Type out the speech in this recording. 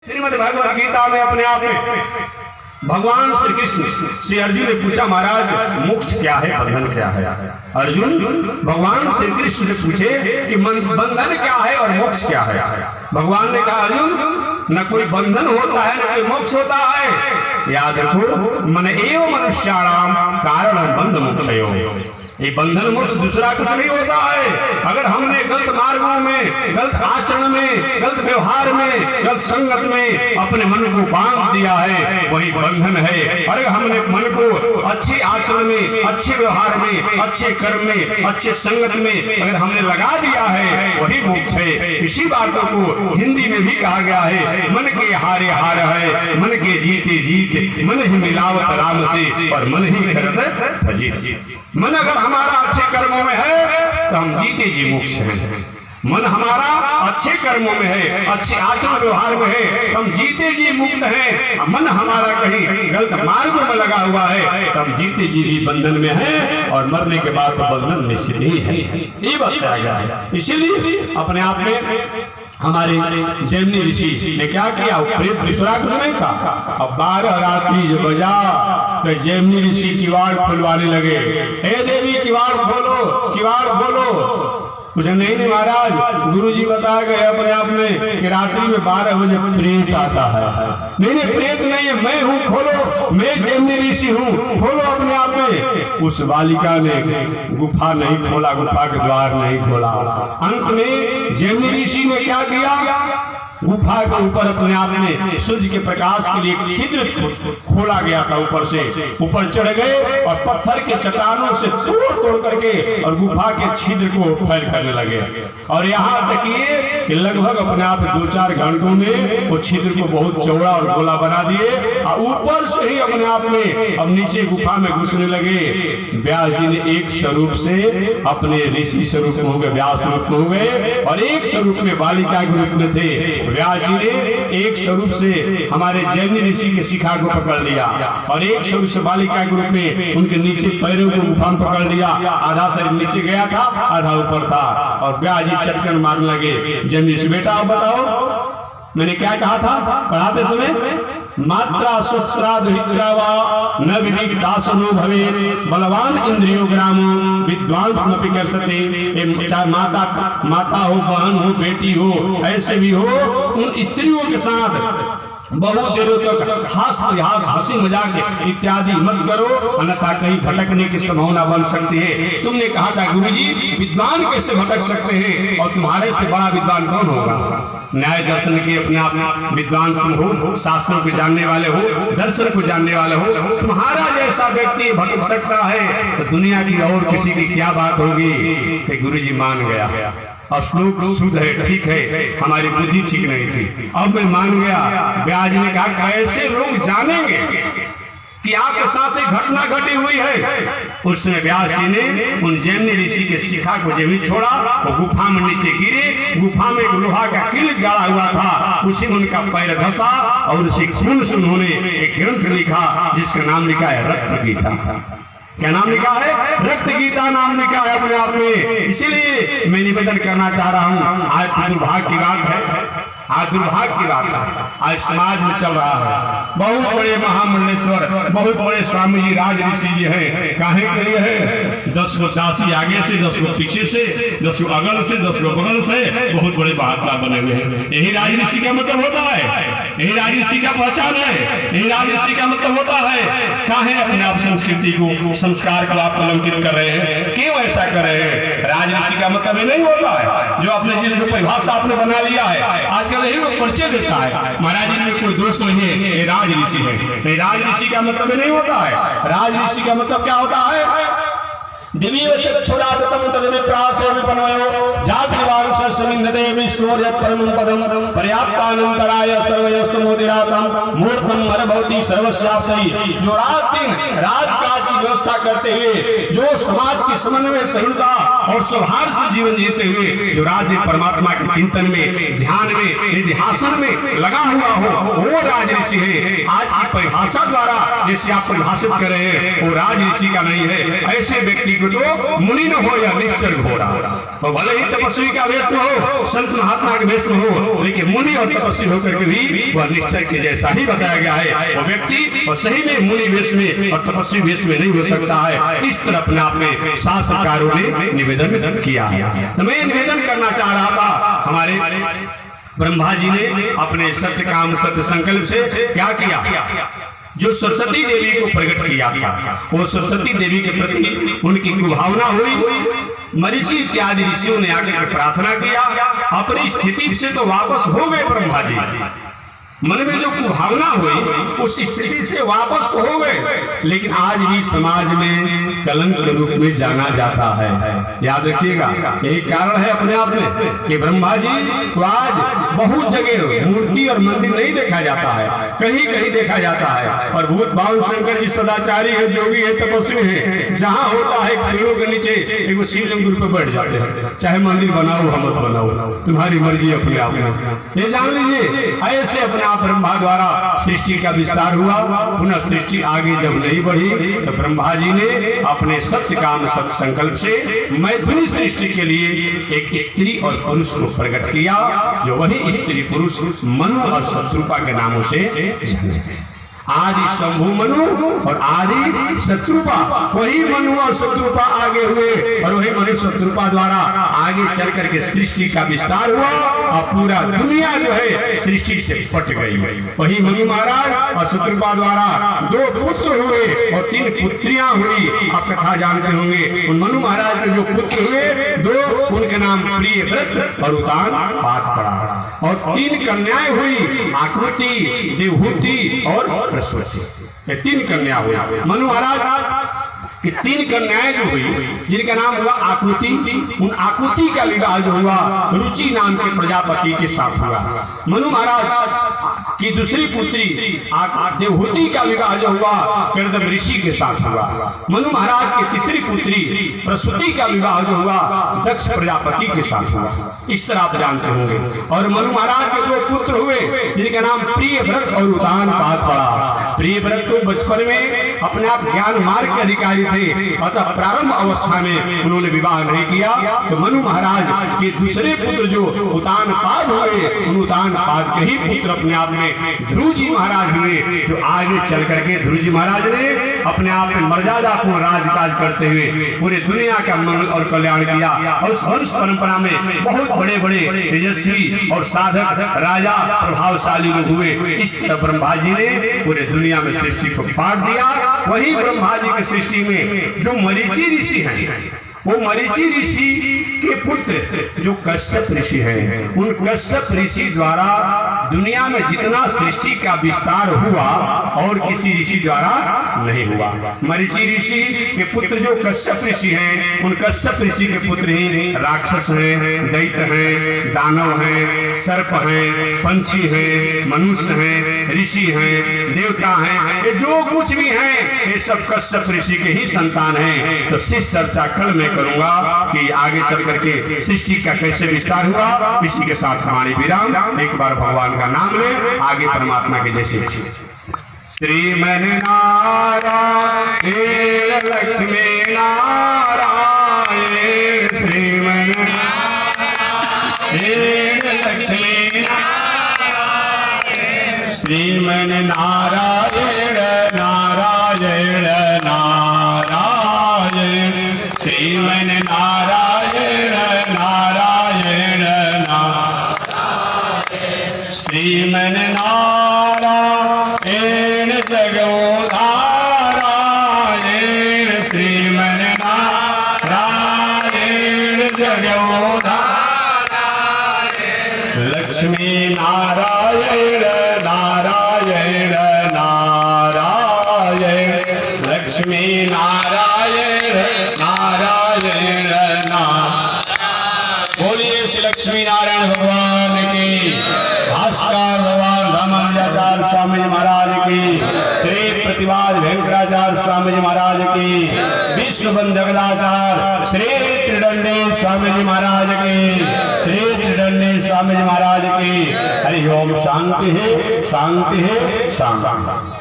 श्रीमद् भगवद गीता में अपने आप में भगवान श्री कृष्ण श्री अर्जुन ने पूछा, महाराज मोक्ष क्या है, बंधन क्या है? अर्जुन भगवान श्री कृष्ण से पूछे कि बंधन क्या है और मोक्ष क्या है? भगवान ने कहा, अर्जुन न कोई बंधन होता है न कोई मोक्ष होता है। याद रखो, मन एव मनुष्याणाम कारणं बंध मोक्षयो। ये बंधन मोक्ष दूसरा कुछ नहीं होता है। अगर हमने गलत मार्गों में, गलत आचरण में, गलत व्यवहार में, गलत संगत में अपने मन को बांध दिया है, वही बंधन है। अगर हमने मन को अच्छे आचरण में, अच्छे व्यवहार में, अच्छे कर्म में, अच्छे संगत में अगर हमने लगा दिया है, वही मोक्ष है। इसी बातों को हिंदी में भी कहा गया है, मन के हारे हार है, मन के जीते जीत, मन ही मिलावत राम से और मन ही करत अजीत। मन अगर हमारा अच्छे कर्मों में है तो हम जीते जी मोक्ष हैं। मन हमारा अच्छे कर्मों में है, अच्छे आचरण व्यवहार में है, हम जीते जी मुक्त हैं। मन हमारा कहीं गलत मार्गों में लगा हुआ है तो हम जीते जी भी बंधन में हैं और मरने के बाद तो बंधन निश्चित ही है। ये बताया गया है। इसीलिए अपने आप में हमारे जैमिनी ऋषि ने क्या किया, प्रेत दूसरा कुछ नहीं था। अब 12 रात्रि जो बजा तो जैमिनी ऋषि किवाड़ खुलवाने लगे, हे देवी किवाड़ खोलो, किवाड़ खोलो। कुछ नहीं महाराज, गुरुजी बताया गए अपने आप में कि रात्रि में 12 बजे प्रेत आता है। नहीं प्रेत नहीं है, मैं हूँ, खोलो, मैं जैमिनी ऋषि हूँ, खोलो अपने आप में। उस बालिका ने गुफा नहीं खोला, गुफा के द्वार नहीं खोला। अंत में जैमिनी ऋषि ने क्या किया, गुफा के ऊपर अपने आप में सूर्य के प्रकाश के लिए एक छिद्र खोला गया था। ऊपर से ऊपर चढ़ गए और पत्थर के चट्टानों से तोड़ करके और गुफा के छिद्र को फैल करने लगे। और यहाँ तक ये कि लगभग अपने आप 2-4 घंटों में वो छिद्र को बहुत चौड़ा और गोला बना दिए और ऊपर से ही अपने आप में अब नीचे गुफा में घुसने लगे। व्यास जी ने एक स्वरूप से अपने ऋषि स्वरूप में हो गए, व्यास रूप में हो गए, और एक स्वरूप में बालिका के रूप में थे। व्यास जी ने एक स्वरूप से हमारे जैमिनी ऋषि के शिखा को पकड़ लिया और एक स्वरूप से बालिका के रूप में उनके नीचे पैरों को गुफा में पकड़ लिया। आधा शरीर नीचे गया था, आधा ऊपर था। और व्यास जी चटकन मारने लगे। जैमिनी ऋषि, बेटा आप बताओ मैंने क्या कहा था पढ़ाते समय, मात्रा शस्त्रा दुहित्रा वा न विदिग्धासनो भवे बलवान इंद्रियो ग्रामो विद्वान स्मपि कर सके। चाहे माता हो, बहन हो, बेटी हो, ऐसे भी हो, उन स्त्रियों के साथ बहुत देरों तक हंसी मजाक इत्यादि मत करो, अन्यथा कहीं भटकने की संभावना बन सकती है। तुमने कहा था गुरुजी विद्वान कैसे भटक सकते हैं, और तुम्हारे से बड़ा विद्वान कौन होगा? न्याय दर्शन के अपने आप विद्वान तुम हो, शास्त्रों को जानने वाले हो, दर्शन को जानने वाले हो। तुम्हारा जैसा व्यक्ति भटक सकता है तो दुनिया की और किसी की क्या बात होगी कि गुरुजी मान गया और श्लोक शुद्ध है, ठीक है, हमारी बुद्धि ठीक नहीं थी, अब मैं मान गया। व्यास ने कहा कैसे लोग जानेंगे कि आपके साथ एक घटना घटी हुई है? उसने व्यास जी ने उन जैमिनी ऋषि के शिखा को जब ही छोड़ा, वो गुफा में नीचे गिरे। गुफा में एक लोहा का किल गाड़ा हुआ था, उसी में उनका पैर धंसा और उसी खून से उन्होंने एक ग्रंथ लिखा जिसका नाम लिखा है रक्त गीता। क्या नाम लिखा है? रक्त गीता नाम लिखा है अपने आप में। इसीलिए मैं निवेदन करना चाह रहा हूँ, आज दुर्भाग्य की बात है, आज दुर्भाग्य की बात है, आज समाज में चल रहा है। बहुत बड़े महामंडलेश्वर, बहुत बड़े स्वामी जी, राज ऋषि जी हैं, काहे के लिए है? 10 को चासी आगे से, 10 को पीछे से, 10 को अगल से, 10 को बगल से, बहुत बड़े महात्मा बने हुए हैं। यही राज ऋषि का मतलब होता है, यही राज ऋषि का पहचान है, यही राज ऋषि का मतलब होता है। काहे अपने आप संस्कृति को, संस्कार को आप कलंकित कर रहे हैं? क्यों ऐसा कर रहे हैं? राज ऋषि का मतलब ये नहीं होता है जो अपने जीवन को परिभाषा आपने बना लिया है। आजकल यही लोग परिचय देता है, महाराज जी में कोई दोस्त नहीं है, ये राज ऋषि है। नहीं, राज ऋषि का मतलब नहीं होता है। राज ऋषि का मतलब क्या होता है? दिव्य चक्षुरादतम तदमे प्रासे विपनयो जातिवांश समिन्धते विश्वोर्यत् परमं पदम पर्याप्तानंतराय सर्वयस्तमोदिरातम मूर्तम मरभवती सर्वस्याप्तई, जो रात दिन राजकाज की व्यवस्था करते हुए, जो समाज की समन्वय सहिष्णुता और सौहार्द से जीवन जीते हुए, जो राज दिन परमात्मा के चिंतन में, ध्यान में, निधिध्यासन में लगा हुआ हो, वो राज ऋषि है। आज की परिभाषा द्वारा जिसे आप परिभाषित कर रहे हैं वो राज ऋषि का नहीं है। ऐसे व्यक्ति को तो मुनि न हो या निश्चर घोड़ा, तो भले ही तपस्वी का वेश में हो, संत महात्मा के वेश में हो, लेकिन मुनि और तपस्वी होकर के भी वह निश्चर के जैसा ही बताया गया है। वो व्यक्ति और सही में मुनि वेश में और तपस्वी वेश में नहीं हो सकता है। इस तरह अपने आप में शास्त्रकारों ने निवेदन किया है। तो मैं निवेदन करना चाह रहा था, हमारे ब्रह्मा जी ने अपने सत्य काम सत्य संकल्प से क्या किया, जो सरस्वती देवी को प्रकट किया था, वो सरस्वती देवी के प्रति उनकी कुभावना हुई। मरीचि इत्यादि ऋषियों ने आकर प्रार्थना किया, अपनी स्थिति से तो वापस हो गए ब्रह्मा जी, मन में जो कुभावना हुई उस स्थिति से वापस तो हो गए, लेकिन आज भी समाज में कलंक के रूप में जाना जाता है। याद रखिएगा, यही कारण है अपने आप में कि ब्रह्मा जी को आज बहुत जगह मूर्ति और मंदिर नहीं देखा जाता है, कहीं कहीं देखा जाता है। और भूत बाबू शंकर जी सदाचारी है, जोगी है, तपस्वी है, जहाँ होता है पेड़ों के नीचे एक शिवलिंग पर बैठ जाते हैं, चाहे मंदिर बनाओ हम मत बनाओ, तुम्हारी मर्जी अपने आप में। ये जान लीजिए, ऐसे अपने ब्रह्मा द्वारा सृष्टि का विस्तार हुआ। पुनः सृष्टि आगे जब नहीं बढ़ी तो ब्रह्मा जी ने अपने सत्य काम सत्य संकल्प से मैथिली सृष्टि के लिए एक स्त्री और पुरुष को प्रकट किया, जो वही स्त्री पुरुष मनु और शत्रुपा के नामों से जाने। आदि शंभु मनु और आदि शत्रुपा, वही मनु और शत्रुपा आगे हुए और वही मनु शत्रुपा द्वारा आगे चल करके सृष्टि का विस्तार हुआ और पूरा दुनिया जो है सृष्टि से पट गई। वही मनु महाराज और शत्रुपा द्वारा 2 पुत्र हुए और 3 पुत्रियां हुई। आप कथा जानते होंगे, उन मनु महाराज के जो पुत्र हुए 2, उनके नाम प्रियव्रत और उतान पाठ पड़ा, और 3 कन्याएं हुई, आकृति, देवहूति और ये 3 कन्या हुई। मनु महाराज कि 3 कन्याएं जो हुई, जिनका नाम हुआ आकृति, उन आकृति का विवाह जो हुआ रुचि नाम के प्रजापति के साथ हुआ। मनु महाराज की दूसरी पुत्री देवहूति का विवाह जो हुआ कर्दम ऋषि के साथ हुआ। मनु महाराज की तीसरी पुत्री प्रसूति का विवाह जो हुआ दक्ष प्रजापति के साथ हुआ। इस तरह आप जानते होंगे। और मनु महाराज के 2 पुत्र हुए, जिनका नाम प्रियव्रत और उतान पाठ पड़ा। प्रियव्रत तो बचपन में अपने आप ज्ञान मार्ग के अधिकारी थे, अतः प्रारंभ अवस्था में उन्होंने विवाह नहीं किया। तो मनु महाराज के दूसरे पुत्र जो उतान पाद हुए, उन उतान पाद के ही पुत्र अपने आप में ध्रुव जी महाराज हुए, जो आगे चल करके ध्रुव जी महाराज ने अपने आप में मर्यादापूर्ण राजकाज करते हुए पूरे दुनिया का मंगल और कल्याण किया। और उस वंश परंपरा में बहुत बड़े बड़े तेजस्वी और साधक राजा प्रभावशाली लोग हुए। इस तरह ब्रह्मा जी ने पूरे दुनिया में सृष्टि को बांट दिया। वही ब्रह्मा जी की सृष्टि में जो मरीचि ऋषि हैं, वो मरीचि ऋषि के पुत्र जो कश्यप ऋषि हैं, उन कश्यप ऋषि द्वारा दुनिया में जितना सृष्टि का विस्तार हुआ और किसी ऋषि द्वारा नहीं हुआ। मरीचि ऋषि के पुत्र जो कश्यप ऋषि हैं, उन कश्यप ऋषि के पुत्र ही राक्षस हैं, दैत्य हैं, दानव हैं, सर्प हैं, पंछी हैं, मनुष्य हैं, ऋषि हैं, देवता हैं, ये जो कुछ भी हैं ये सब कश्यप ऋषि के ही संतान हैं। तो शेष चर्चा कल मैं करूंगा कि आगे चल करके सृष्टि का कैसे विस्तार हुआ। इसी के साथ हमारी विराम। एक बार भगवान का नाम ले, आगे परमात्मा के जैसे श्रीमन नारायण लक्ष्मी नारायण, श्रीमन नारायण लक्ष्मी नारायण, श्रीमन नारायण नारायण नारायण, श्रीमन नारायण नारायण नारायण, श्रीमन नारायण जगोधारायण, श्रीमन नारायण जगोधारायण, लक्ष्मी नारायण नारायण नारायण, लक्ष्मी नारायण नारायण नारायण। बोलिए श्री लक्ष्मी नारायण भगवान की। भास्कर भगवान रामानुजाचार्य स्वामी जी महाराज की, श्री प्रतिवाद वेंकटाचार्य स्वामी जी महाराज की, विश्व बंधकदाचार्य श्री त्रिदंडी स्वामी जी महाराज की, श्री त्रिदंडी स्वामी जी महाराज की। हरि ओम। शांति है, शांति है, शांति।